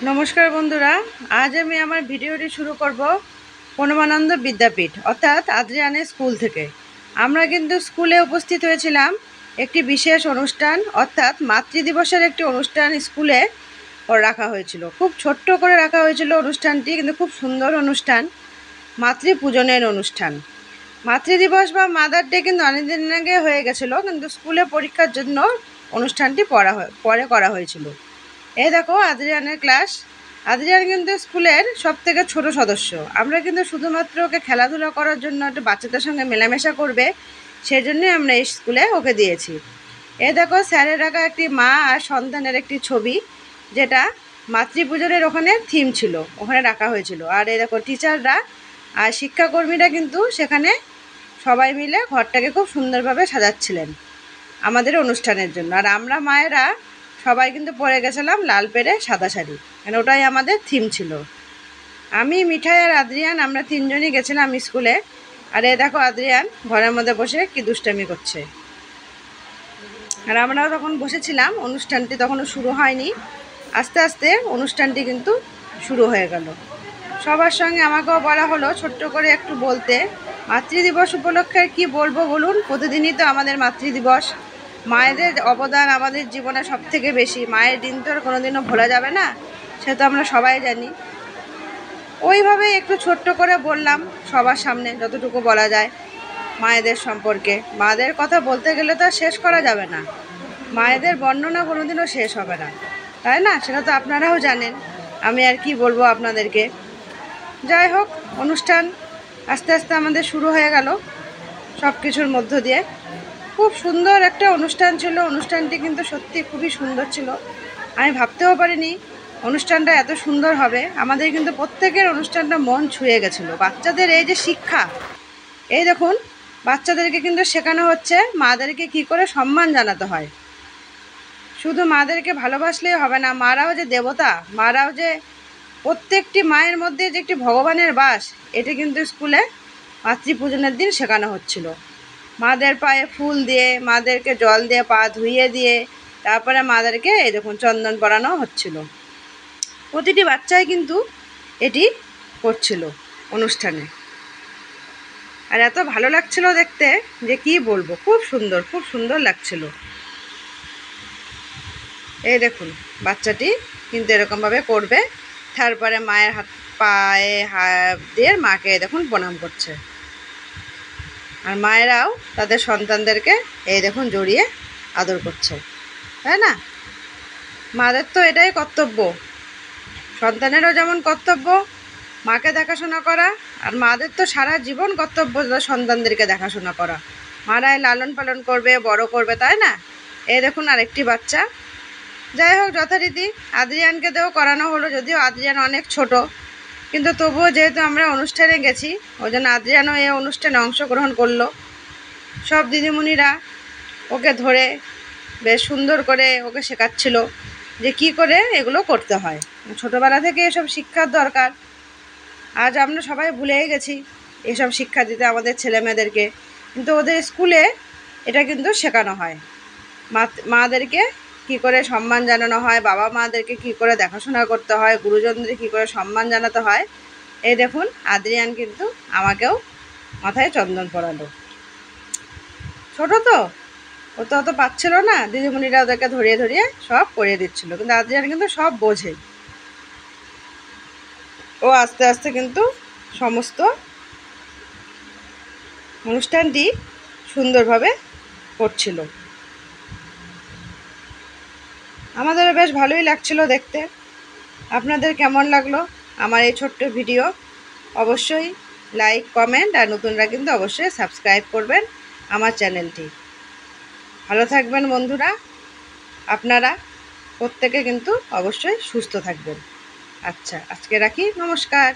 নমস্কার বন্ধুরা, আজ আমি আমার ভিডিওটি শুরু করব পরমানন্দ বিদ্যাপীঠ অর্থাৎ আদ্রিয়ানের স্কুল থেকে। আমরা কিন্তু স্কুলে উপস্থিত হয়েছিলাম একটি বিশেষ অনুষ্ঠান অর্থাৎ মাতৃদিবসের একটি অনুষ্ঠান স্কুলে রাখা হয়েছিল। খুব ছোট্ট করে রাখা হয়েছিল অনুষ্ঠানটি, কিন্তু খুব সুন্দর অনুষ্ঠান। মাতৃপূজনের অনুষ্ঠান। মাতৃদিবস বা মাদার ডে কিন্তু অনেকদিন আগে হয়ে গেছিলো, কিন্তু স্কুলে পরীক্ষার জন্য অনুষ্ঠানটি পরে করা হয়েছিল। এই দেখো আদ্রিয়ানের ক্লাস। আদ্রিয়ান কিন্তু স্কুলের সবথেকে ছোট সদস্য। আমরা কিন্তু শুধুমাত্র ওকে খেলাধুলা করার জন্য, একটু বাচ্চাদের সঙ্গে মেলামেশা করবে, সেই জন্যই আমরা এই স্কুলে ওকে দিয়েছি। এই দেখো স্যারের রাখা একটি মা আর সন্তানের একটি ছবি, যেটা মাতৃপূজনের ওখানে থিম ছিল, ওখানে রাখা হয়েছিল। আর এই দেখো টিচাররা আর শিক্ষাকর্মীরা কিন্তু সেখানে সবাই মিলে ঘরটাকে খুব সুন্দরভাবে সাজাচ্ছিলেন আমাদের অনুষ্ঠানের জন্য। আর আমরা মায়েরা সবাই কিন্তু পরে গেছিলাম লাল পেরে সাদা শাড়ি, মানে ওটাই আমাদের থিম ছিল। আমি, মিঠাই আর আদ্রিয়ান আমরা তিনজনই গেছিলাম স্কুলে। আর এই দেখো আদ্রিয়ান ঘরের মধ্যে বসে কি দুষ্টামি করছে। আর আমরাও তখন বসেছিলাম, অনুষ্ঠানটি তখনও শুরু হয়নি। আস্তে আস্তে অনুষ্ঠানটি কিন্তু শুরু হয়ে গেল। সবার সঙ্গে আমাকেও বলা হলো ছোট্ট করে একটু বলতে। মাতৃদিবস উপলক্ষে কি বলবো বলুন, প্রতিদিনই তো আমাদের মাতৃদিবস। মায়েদের অবদান আমাদের জীবনে সব থেকে বেশি। মায়ের দিন তো আর কোনোদিনও ভোলা যাবে না, সে তো আমরা সবাই জানি। ওইভাবে একটু ছোট্ট করে বললাম সবার সামনে, যতটুকু বলা যায় মায়েদের সম্পর্কে। মায়েদের কথা বলতে গেলে তো আর শেষ করা যাবে না, মায়েদের বর্ণনা কোনোদিনও শেষ হবে না, তাই না? সেটা তো আপনারাও জানেন, আমি আর কি বলবো আপনাদেরকে। যাই হোক, অনুষ্ঠান আস্তে আস্তে আমাদের শুরু হয়ে গেল সব কিছুর মধ্য দিয়ে। খুব সুন্দর একটা অনুষ্ঠান ছিল। অনুষ্ঠানটি কিন্তু সত্যি খুবই সুন্দর ছিল। আমি ভাবতেও পারিনি অনুষ্ঠানটা এত সুন্দর হবে। আমাদের কিন্তু প্রত্যেকের অনুষ্ঠানটা মন ছুঁয়ে গেছিলো। বাচ্চাদের এই যে শিক্ষা, এই দেখুন বাচ্চাদেরকে কিন্তু শেখানো হচ্ছে মাদেরকে কি করে সম্মান জানাতে হয়। শুধু মাদেরকে ভালোবাসলেই হবে না, মারাও যে দেবতা, মারাও যে প্রত্যেকটি মায়ের মধ্যে যে একটি ভগবানের বাস, এটা কিন্তু স্কুলে মাতৃপূজনের দিন শেখানো হচ্ছিল। মাদের পায়ে ফুল দিয়ে, মাদেরকে জল দিয়ে পা ধুইয়ে দিয়ে, তারপরে মাদেরকে এই দেখুন চন্দন পরানো হচ্ছিল। প্রতিটি বাচ্চাই কিন্তু এটি করছিল অনুষ্ঠানে। আর এত ভালো লাগছিল দেখতে যে কি বলবো, খুব সুন্দর, খুব সুন্দর লাগছিল। এই দেখুন বাচ্চাটি কিন্তু এরকমভাবে করবে, তারপরে মায়ের হাত পায়ে হাত দিয়ে মাকে দেখুন প্রণাম করছে। আর মায়েরাও তাদের সন্তানদেরকে এই দেখুন জড়িয়ে আদর করছে, তাই না? মাদের তো এটাই কর্তব্য, সন্তানেরও যেমন কর্তব্য মাকে দেখাশোনা করা, আর মাদের তো সারা জীবন কর্তব্য তাদের সন্তানদেরকে দেখাশোনা করা। মারাই লালন পালন করবে, বড় করবে, তাই না? এই দেখুন আরেকটি বাচ্চা। যাই হোক, যথারীতি আদ্রিয়ানকে দিয়েও করানো হলো, যদিও আদ্রিয়ান অনেক ছোট, কিন্তু তবুও যেহেতু আমরা অনুষ্ঠানে গেছি, ওই জন্য আদ্রিয়ানও এই অনুষ্ঠানে অংশগ্রহণ করলো। সব দিদিমণিরা ওকে ধরে বেশ সুন্দর করে ওকে শেখাচ্ছিল যে কি করে এগুলো করতে হয়। ছোটোবেলা থেকে এসব শিক্ষার দরকার। আজ আমরা সবাই ভুলেই গেছি এসব শিক্ষা দিতে আমাদের ছেলেমেয়েদেরকে, কিন্তু ওদের স্কুলে এটা কিন্তু শেখানো হয়। মাদেরকে কি করে সম্মান জানানো হয়, বাবা মাদেরকে কি করে দেখাশোনা করতে হয়, গুরুজনদের কি করে সম্মান জানাতে হয়। এই দেখুন আদ্রিয়ান কিন্তু আমাকেও মাথায় চন্দন পরালো। ছোটো তো, ও তো অত পাচ্ছিল না, দিদিমণিরা ওদেরকে ধরিয়ে ধরিয়ে সব করিয়ে দিচ্ছিলো, কিন্তু আদ্রিয়ান কিন্তু সব বোঝে। ও আস্তে আস্তে কিন্তু সমস্ত অনুষ্ঠানটি সুন্দরভাবে করছিল। আমাদেরও বেশ ভালোই লাগছিল দেখতে। আপনাদের কেমন লাগলো আমার এই ছোট্ট ভিডিও? অবশ্যই লাইক, কমেন্ট, আর নতুনরা কিন্তু অবশ্যই সাবস্ক্রাইব করবেন আমার চ্যানেলটি। ভালো থাকবেন বন্ধুরা, আপনারা প্রত্যেকে কিন্তু অবশ্যই সুস্থ থাকবেন। আচ্ছা, আজকে রাখি, নমস্কার।